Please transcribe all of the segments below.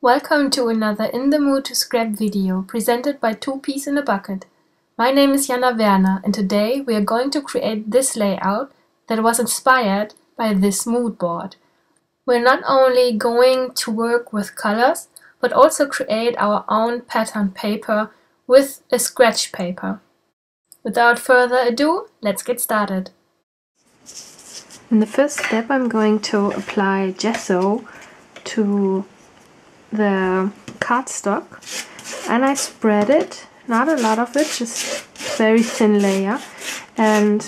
Welcome to another In the Mood to Scrap video presented by Two Peas in a Bucket. My name is Janna Werner and today we are going to create this layout that was inspired by this mood board. We're not only going to work with colors but also create our own pattern paper with a scratch paper. Without further ado, let's get started. In the first step I'm going to apply gesso to the cardstock and I spread it, not a lot of it, just very thin layer. And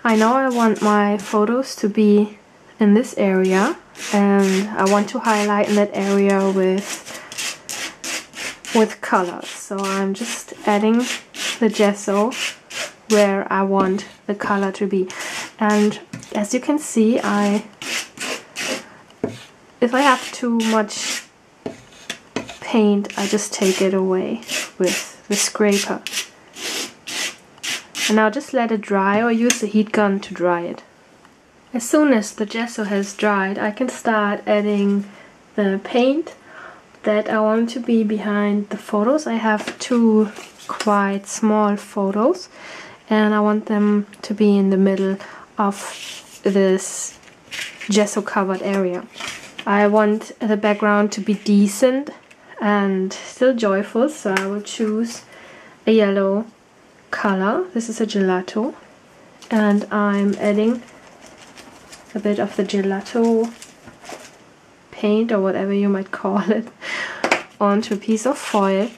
I know I want my photos to be in this area and I want to highlight in that area with colors. So I'm just adding the gesso where I want the color to be. And as you can see, if I have too much paint, I just take it away with the scraper. And now just let it dry or use the heat gun to dry it. As soon as the gesso has dried, I can start adding the paint that I want to be behind the photos. I have two quite small photos and I want them to be in the middle of this gesso covered area. I want the background to be decent and still joyful, so I will choose a yellow color. This is a gelato, and I'm adding a bit of the gelato paint, or whatever you might call it, onto a piece of foil.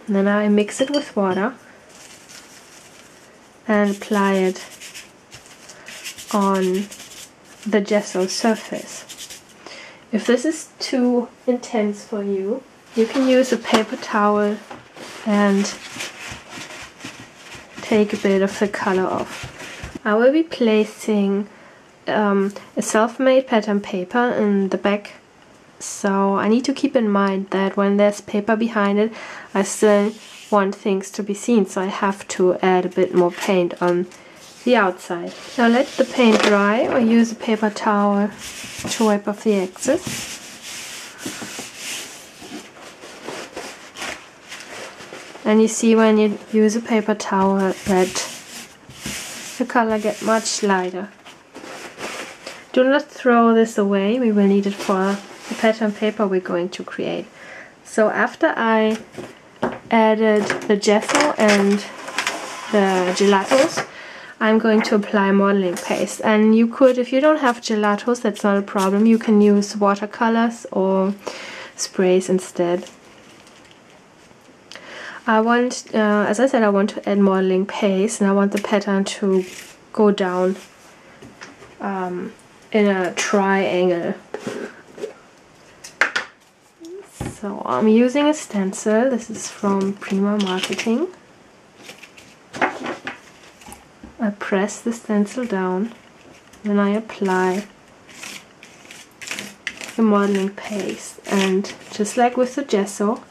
And then I mix it with water and apply it on the gesso surface. If this is too intense for you, you can use a paper towel and take a bit of the color off. I will be placing a self-made pattern paper in the back, so I need to keep in mind that when there's paper behind it, I still want things to be seen, so I have to add a bit more paint on the outside. Now let the paint dry or use a paper towel to wipe off the excess. And you see when you use a paper towel that the color gets much lighter. Do not throw this away, we will need it for the pattern paper we're going to create. So after I added the gesso and the gelatos, I'm going to apply modeling paste. And you could, if you don't have gelatos, that's not a problem, you can use watercolors or sprays instead. I want, as I said, I want to add modeling paste and I want the pattern to go down in a triangle. So I'm using a stencil. This is from Prima Marketing. I press the stencil down, then I apply the modeling paste, and just like with the gesso,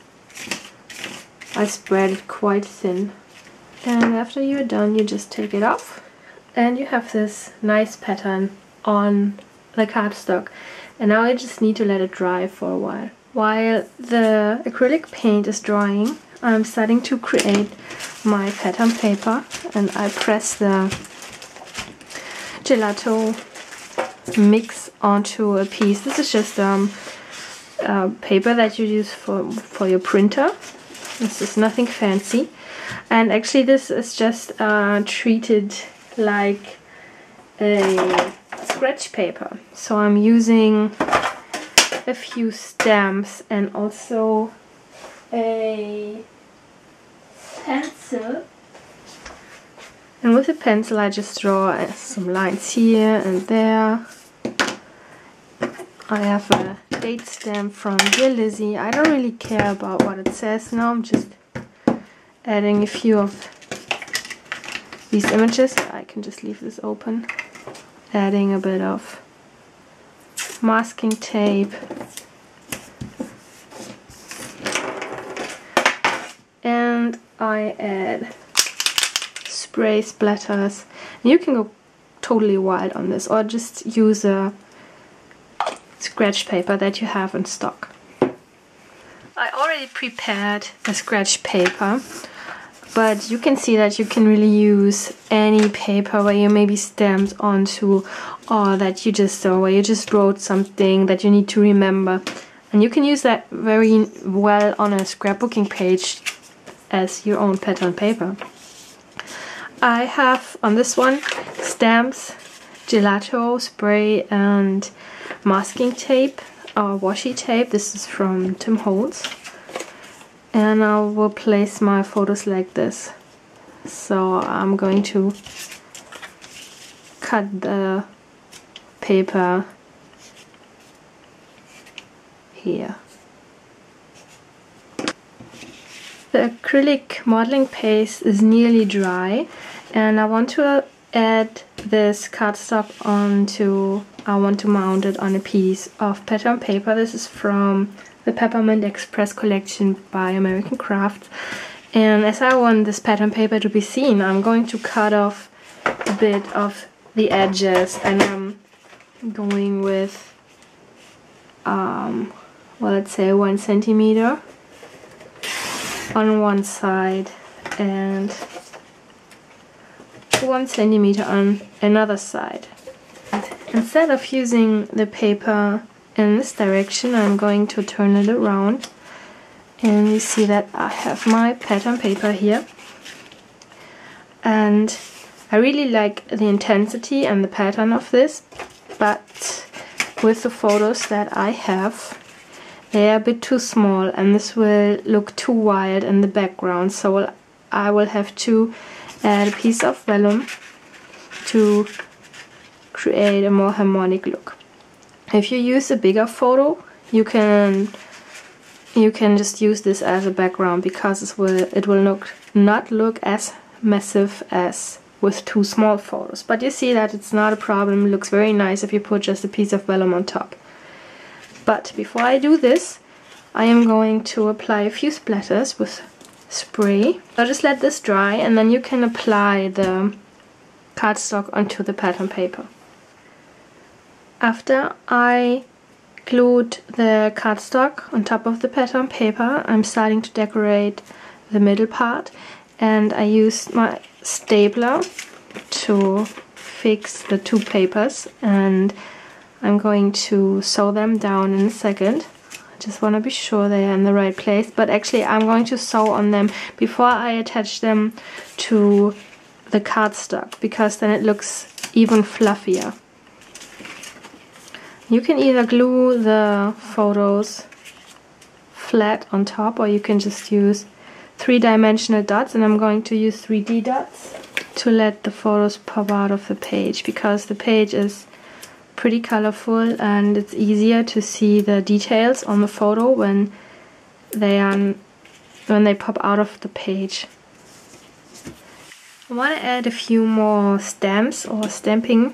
I spread it quite thin. And after you're done, you just take it off and you have this nice pattern on the cardstock. And now I just need to let it dry for a while. While the acrylic paint is drying, I'm starting to create my pattern paper, and I press the gelato mix onto a piece. This is just paper that you use for your printer. This is nothing fancy, and actually this is just treated like a scratch paper. So I'm using a few stamps and also a pencil, and with a pencil I just draw some lines here and there. I have a date stamp from Dear Lizzie. I don't really care about what it says now, I'm just adding a few of these images. I can just leave this open. Adding a bit of masking tape and I add spray splatters. You can go totally wild on this or just use a scratch paper that you have in stock. I already prepared the scratch paper, but you can see that you can really use any paper where you maybe stamped onto, or that you just where you just wrote something that you need to remember. And you can use that very well on a scrapbooking page as your own pattern paper. I have on this one stamps, gelato, spray and masking tape or washi tape. This is from Tim Holtz. And I will place my photos like this. So I'm going to cut the paper here. The acrylic modeling paste is nearly dry, and I want to add this cardstock onto, I want to mount it on a piece of pattern paper. This is from the Peppermint Express collection by American Crafts. And as I want this pattern paper to be seen, I'm going to cut off a bit of the edges, and I'm going with, well, let's say 1 centimeter on one side and 1 centimeter on another side. Instead of using the paper in this direction, I'm going to turn it around, and you see that I have my pattern paper here. And I really like the intensity and the pattern of this, but with the photos that I have, they are a bit too small and this will look too wild in the background, so I will have to add a piece of vellum to create a more harmonic look. If you use a bigger photo, you can just use this as a background, because it will not look as massive as with 2 small photos. But you see that it's not a problem. It looks very nice if you put just a piece of vellum on top. But before I do this, I am going to apply a few splatters with spray. I'll just let this dry, and then you can apply the cardstock onto the pattern paper. After I glued the cardstock on top of the pattern paper, I'm starting to decorate the middle part, and I used my stapler to fix the 2 papers, and I'm going to sew them down in a second. I just want to be sure they are in the right place, but actually I'm going to sew on them before I attach them to the cardstock, because then it looks even fluffier. You can either glue the photos flat on top, or you can just use 3-dimensional dots, and I'm going to use 3D dots to let the photos pop out of the page, because the page is pretty colorful and it's easier to see the details on the photo when they pop out of the page. I want to add a few more stamps or stamping,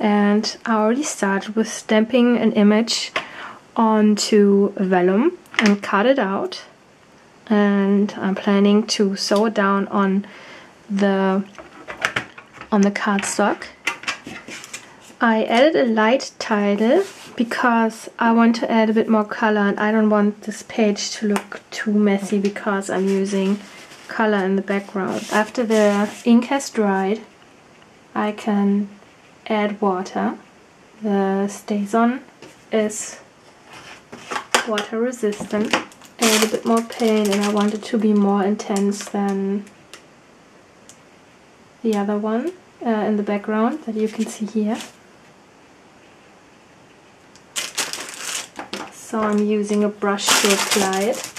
and I already started with stamping an image onto vellum and cut it out, and I'm planning to sew it down on the cardstock. I added a light title because I want to add a bit more color, and I don't want this page to look too messy because I'm using color in the background. After the ink has dried, I can add water. The StazOn is water resistant. I add a bit more paint, and I want it to be more intense than the other one in the background that you can see here. So I'm using a brush to apply it.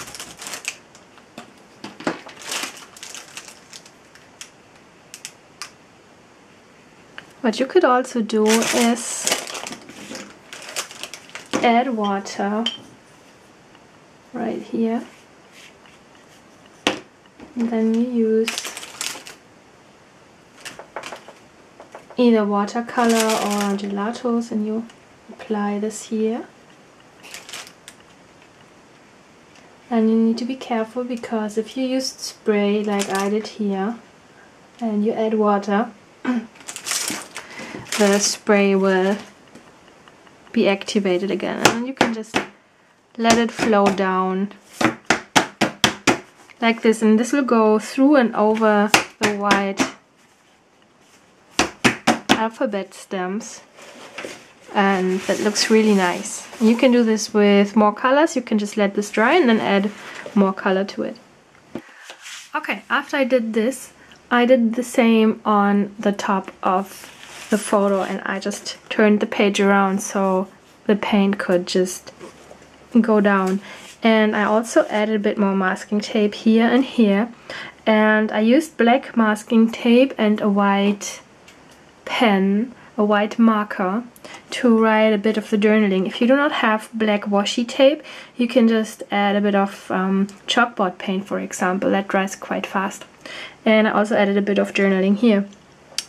What you could also do is add water right here, and then you use either watercolor or gelatos, and you apply this here. And you need to be careful, because if you use spray like I did here and you add water, the spray will be activated again. And you can just let it flow down like this, and this will go through and over the white alphabet stamps, and that looks really nice. You can do this with more colors. You can just let this dry and then add more color to it. Okay, after I did this, I did the same on the top of the photo, and I just turned the page around so the paint could just go down. And I also added a bit more masking tape here and here, and I used black masking tape and a white pen, a white marker, to write a bit of the journaling. If you do not have black washi tape, you can just add a bit of chalkboard paint, for example. That dries quite fast. And I also added a bit of journaling here.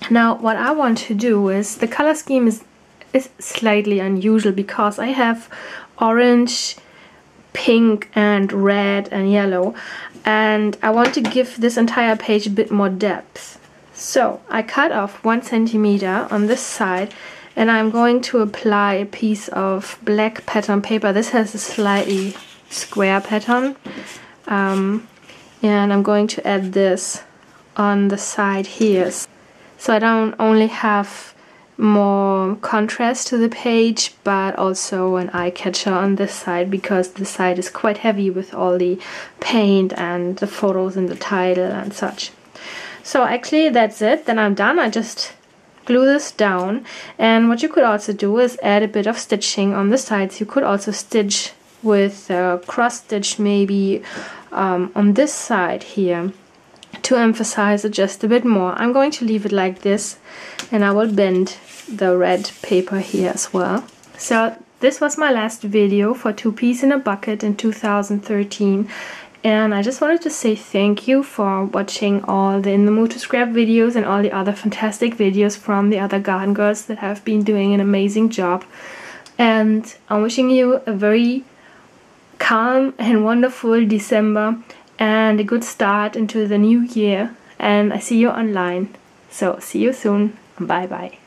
Now what I want to do is, the color scheme is slightly unusual because I have orange, pink and red and yellow, and I want to give this entire page a bit more depth. So I cut off 1 centimeter on this side, and I'm going to apply a piece of black pattern paper. This has a slightly square pattern, and I'm going to add this on the side here, so I don't only have more contrast to the page, but also an eye catcher on this side, because the side is quite heavy with all the paint and the photos in the title and such. So actually that's it. Then I'm done. I just glue this down, and what you could also do is add a bit of stitching on the sides. You could also stitch with cross stitch maybe on this side here to emphasize it just a bit more. I'm going to leave it like this, and I will bend the red paper here as well. So this was my last video for 2 Peas in a Bucket in 2013, and I just wanted to say thank you for watching all the In the Mood to Scrap videos and all the other fantastic videos from the other garden girls that have been doing an amazing job. And I'm wishing you a very calm and wonderful December and a good start into the new year, and I see you online. So see you soon. Bye bye.